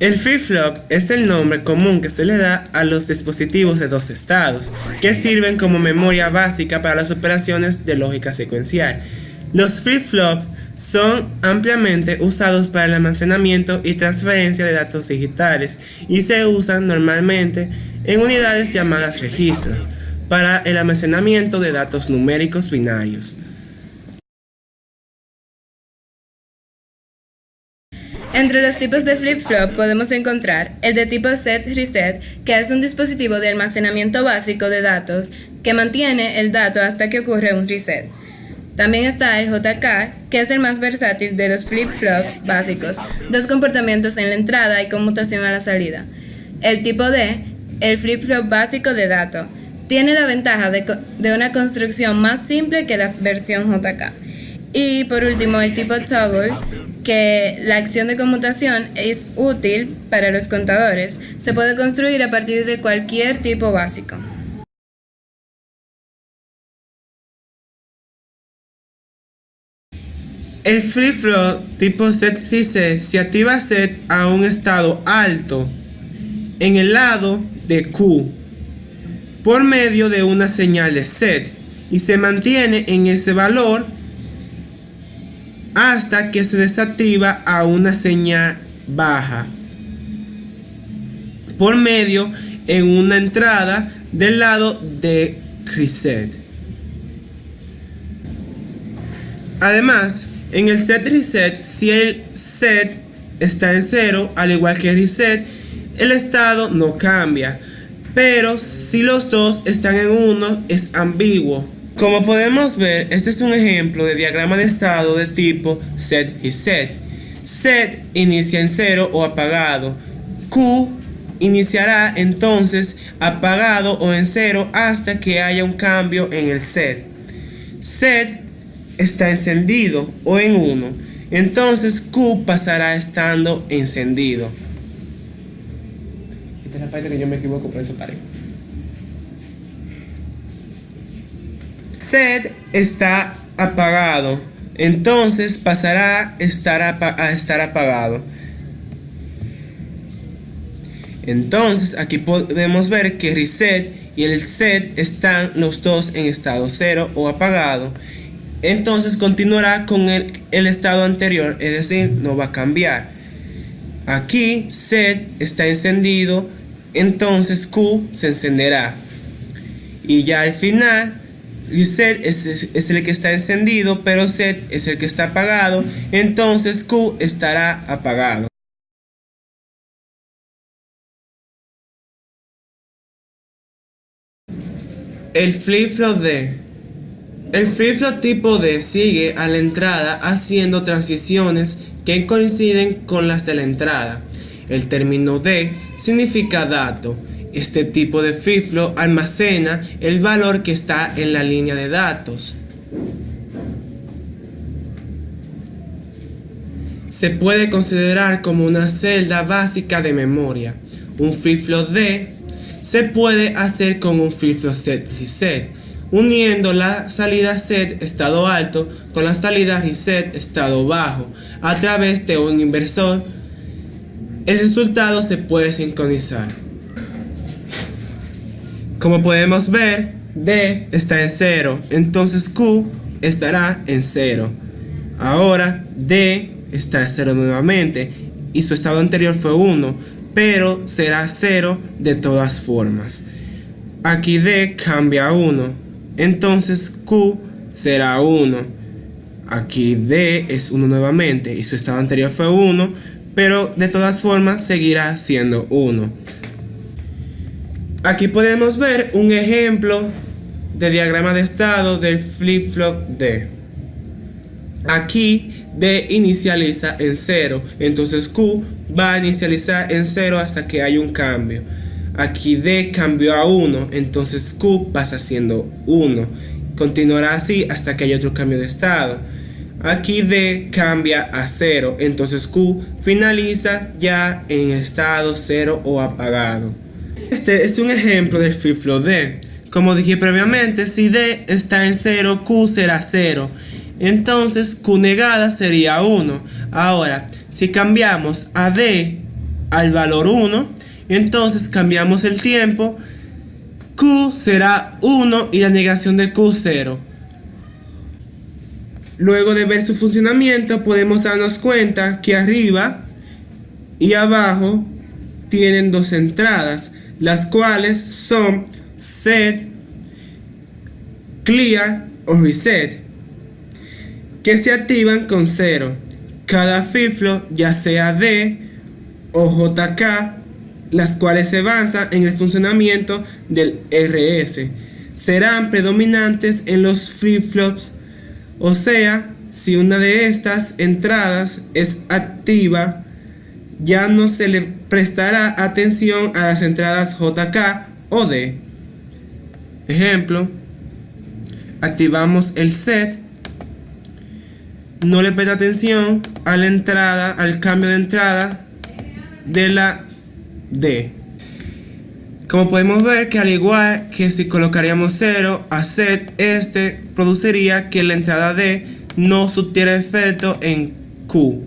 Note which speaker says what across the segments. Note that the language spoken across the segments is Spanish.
Speaker 1: El flip-flop es el nombre común que se le da a los dispositivos de dos estados, que sirven como memoria básica para las operaciones de lógica secuencial. Los flip-flops son ampliamente usados para el almacenamiento y transferencia de datos digitales y se usan normalmente en unidades llamadas registros para el almacenamiento de datos numéricos binarios.
Speaker 2: Entre los tipos de flip-flop podemos encontrar el de tipo set-reset, que es un dispositivo de almacenamiento básico de datos que mantiene el dato hasta que ocurre un reset. También está el JK, que es el más versátil de los flip-flops básicos, dos comportamientos en la entrada y conmutación a la salida. El tipo D, el flip-flop básico de dato, tiene la ventaja de una construcción más simple que la versión JK. Y por último, el tipo toggle, que la acción de conmutación es útil para los contadores, se puede construir a partir de cualquier tipo básico.
Speaker 1: El flip-flop tipo set-reset se activa set a un estado alto en el lado de Q por medio de una señal de set y se mantiene en ese valor hasta que se desactiva a una señal baja por medio en una entrada del lado de reset. Además, en el set reset, si el set está en 0, al igual que el reset, el estado no cambia, pero si los dos están en 1 es ambiguo. Como podemos ver, este es un ejemplo de diagrama de estado de tipo set-reset. Set inicia en 0 o apagado. Q iniciará entonces apagado o en 0 hasta que haya un cambio en el set. Set está encendido o en 1, entonces Q pasará estando encendido. Esta es la parte que yo me equivoco, por eso paré. Set está apagado, entonces pasará a estar apagado. Entonces aquí podemos ver que reset y el set están los dos en estado 0 o apagado. Entonces continuará con el estado anterior, es decir, no va a cambiar. Aquí set está encendido, entonces Q se encenderá. Y ya al final, reset es el que está encendido, pero set es el que está apagado, entonces Q estará apagado. El flip-flop D. El flip-flop tipo D sigue a la entrada haciendo transiciones que coinciden con las de la entrada. El término D significa dato. Este tipo de flip-flop almacena el valor que está en la línea de datos. Se puede considerar como una celda básica de memoria. Un flip-flop D se puede hacer con un flip-flop set-reset, uniendo la salida set estado alto con la salida reset estado bajo a través de un inversor. El resultado se puede sincronizar. Como podemos ver, D está en 0, entonces Q estará en 0. Ahora D está en 0 nuevamente y su estado anterior fue 1, pero será 0 de todas formas. Aquí D cambia a 1, entonces Q será 1. Aquí D es 1 nuevamente y su estado anterior fue 1, pero de todas formas seguirá siendo 1. Aquí podemos ver un ejemplo de diagrama de estado del flip-flop D. Aquí D inicializa en 0, entonces Q va a inicializar en 0 hasta que haya un cambio. Aquí D cambió a 1, entonces Q pasa siendo 1. Continuará así hasta que haya otro cambio de estado. Aquí D cambia a 0, entonces Q finaliza ya en estado 0 o apagado. Este es un ejemplo del flip-flop D. Como dije previamente, si D está en 0, Q será 0. Entonces Q negada sería 1. Ahora, si cambiamos a D al valor 1. Entonces cambiamos el tiempo. Q será 1 y la negación de Q 0. Luego de ver su funcionamiento podemos darnos cuenta que arriba y abajo tienen dos entradas, las cuales son set, clear o reset, que se activan con 0. Cada flip-flop, ya sea D o JK, las cuales se basan en el funcionamiento del RS, serán predominantes en los flip-flops. O sea, si una de estas entradas es activa, ya no se le prestará atención a las entradas JK o D. Ejemplo, activamos el set, no le presta atención a la entrada, al cambio de entrada de la D. Como podemos ver que al igual que si colocaríamos 0 a set, este produciría que la entrada D no surtiera efecto en Q.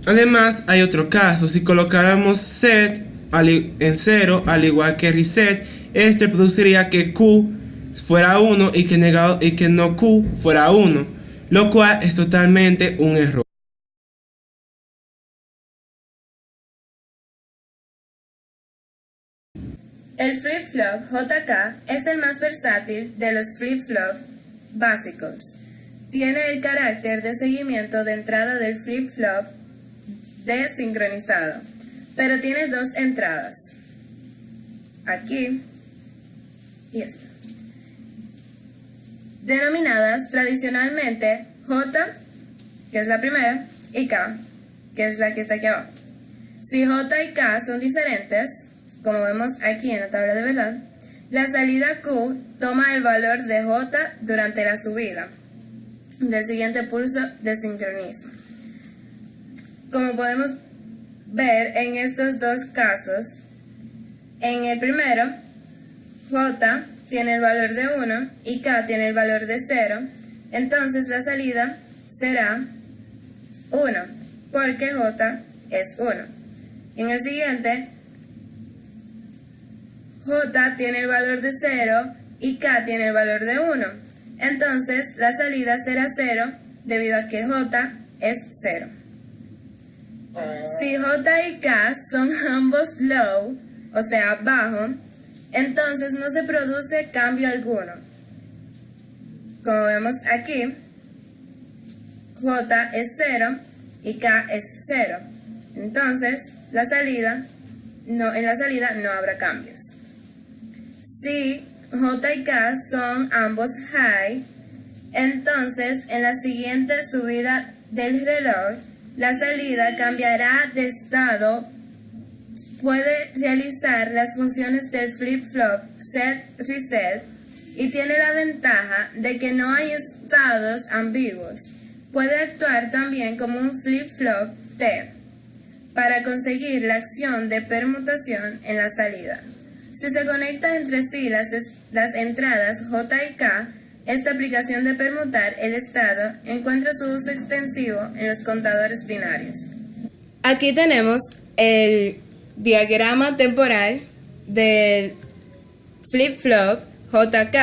Speaker 1: Además hay otro caso, si colocáramos set en 0 al igual que reset, este produciría que Q fuera 1 y que no Q fuera 1, lo cual es totalmente un error.
Speaker 2: El flip-flop JK es el más versátil de los flip-flop básicos. Tiene el carácter de seguimiento de entrada del flip-flop desincronizado, pero tiene dos entradas, aquí y esta, denominadas tradicionalmente J, que es la primera, y K, que es la que está aquí abajo. Si J y K son diferentes, como vemos aquí en la tabla de verdad, la salida Q toma el valor de J durante la subida del siguiente pulso de sincronismo. Como podemos ver en estos dos casos, en el primero, J tiene el valor de 1 y K tiene el valor de 0, entonces la salida será 1, porque J es 1. En el siguiente, J tiene el valor de 0 y K tiene el valor de 1. Entonces la salida será 0 debido a que J es 0. Si J y K son ambos low, o sea bajo, entonces no se produce cambio alguno. Como vemos aquí, J es 0 y K es 0. Entonces en la salida no habrá cambios. Si J y K son ambos high, entonces en la siguiente subida del reloj, la salida cambiará de estado. Puede realizar las funciones del flip-flop set-reset y tiene la ventaja de que no hay estados ambiguos. Puede actuar también como un flip-flop T para conseguir la acción de permutación en la salida. Si se conectan entre sí las entradas J y K, esta aplicación de permutar el estado encuentra su uso extensivo en los contadores binarios. Aquí tenemos el diagrama temporal del flip-flop JK.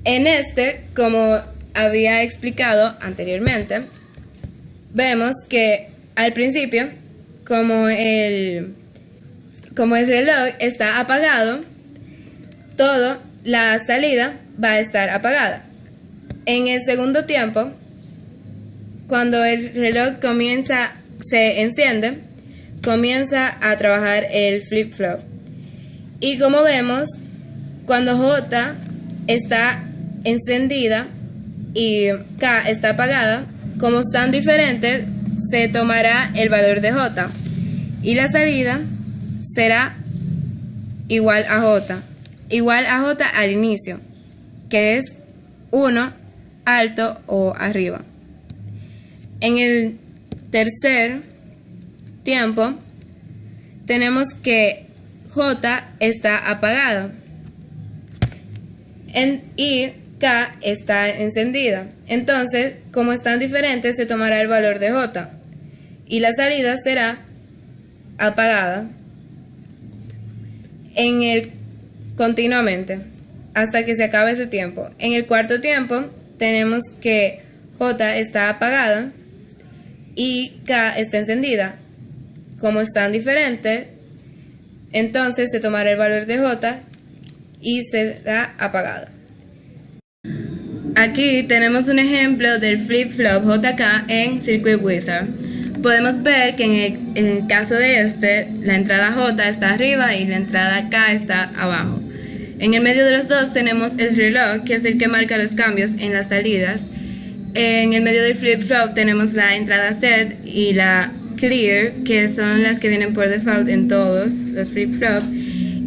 Speaker 2: En este, como había explicado anteriormente, vemos que al principio, como el reloj está apagado, la salida va a estar apagada. En el segundo tiempo, cuando el reloj se enciende, comienza a trabajar el flip-flop. Y como vemos, cuando J está encendida y K está apagada, como están diferentes, se tomará el valor de J y la salida será igual a J al inicio, que es 1 alto o arriba. En el tercer tiempo tenemos que J está apagada y K está encendida. Entonces, como están diferentes, se tomará el valor de J. y la salida será apagada continuamente hasta que se acabe ese tiempo. En el cuarto tiempo tenemos que J está apagada y K está encendida. Como están diferentes, entonces se tomará el valor de J y será apagada. Aquí tenemos un ejemplo del flip-flop JK en Circuit Wizard. Podemos ver que en el caso de la entrada J está arriba y la entrada K está abajo. En el medio de los dos tenemos el reloj, que es el que marca los cambios en las salidas. En el medio del flip-flop tenemos la entrada set y la clear, que son las que vienen por default en todos los flip-flops.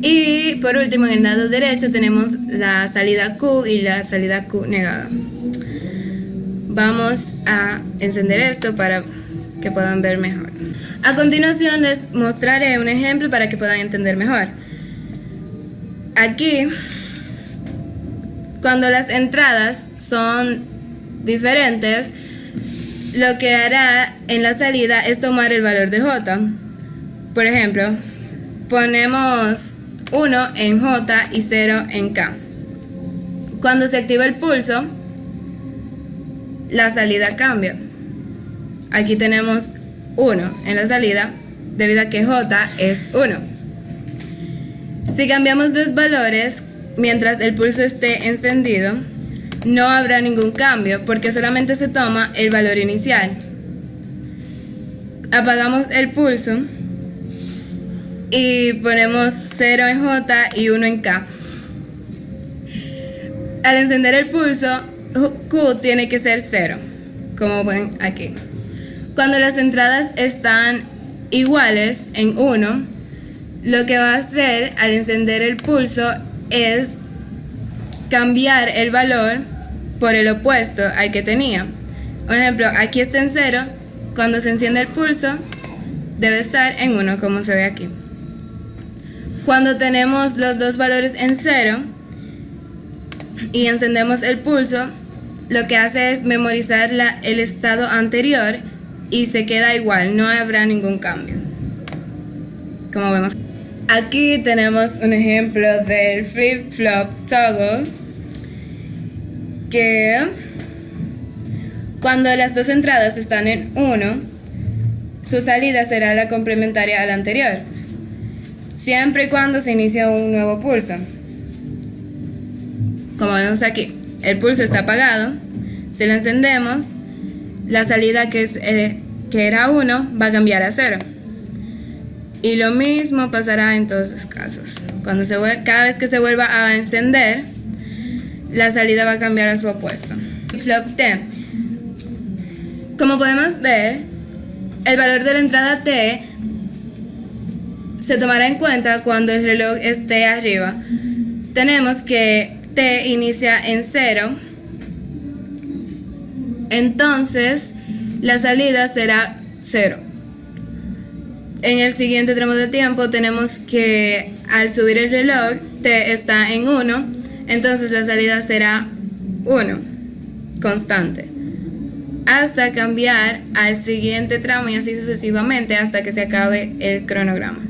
Speaker 2: Y por último, en el lado derecho tenemos la salida Q y la salida Q negada. Vamos a encender esto para que puedan ver mejor. A continuación les mostraré un ejemplo para que puedan entender mejor. Aquí, cuando las entradas son diferentes, lo que hará en la salida es tomar el valor de J. Por ejemplo, ponemos 1 en J y 0 en K. Cuando se activa el pulso, la salida cambia. Aquí tenemos 1 en la salida debido a que J es 1. Si cambiamos los valores mientras el pulso esté encendido, no habrá ningún cambio porque solamente se toma el valor inicial. Apagamos el pulso y ponemos 0 en J y 1 en K. Al encender el pulso, Q tiene que ser 0, como ven aquí. Cuando las entradas están iguales en 1, lo que va a hacer al encender el pulso es cambiar el valor por el opuesto al que tenía. Por ejemplo, aquí está en 0, cuando se enciende el pulso debe estar en 1, como se ve aquí. Cuando tenemos los dos valores en 0 y encendemos el pulso, lo que hace es memorizar el estado anterior y se queda igual, no habrá ningún cambio. Como vemos. Aquí tenemos un ejemplo del flip-flop toggle, que cuando las dos entradas están en 1, su salida será la complementaria a la anterior, siempre y cuando se inicie un nuevo pulso. Como vemos aquí, el pulso está apagado. Si lo encendemos, la salida que era 1 va a cambiar a 0. Y lo mismo pasará en todos los casos. Cada vez que se vuelva a encender, la salida va a cambiar a su opuesto. Flip-flop T. Como podemos ver, el valor de la entrada T se tomará en cuenta cuando el reloj esté arriba. Tenemos que T inicia en 0, entonces la salida será 0. En el siguiente tramo de tiempo tenemos que al subir el reloj T está en 1, entonces la salida será 1, constante, hasta cambiar al siguiente tramo y así sucesivamente hasta que se acabe el cronograma.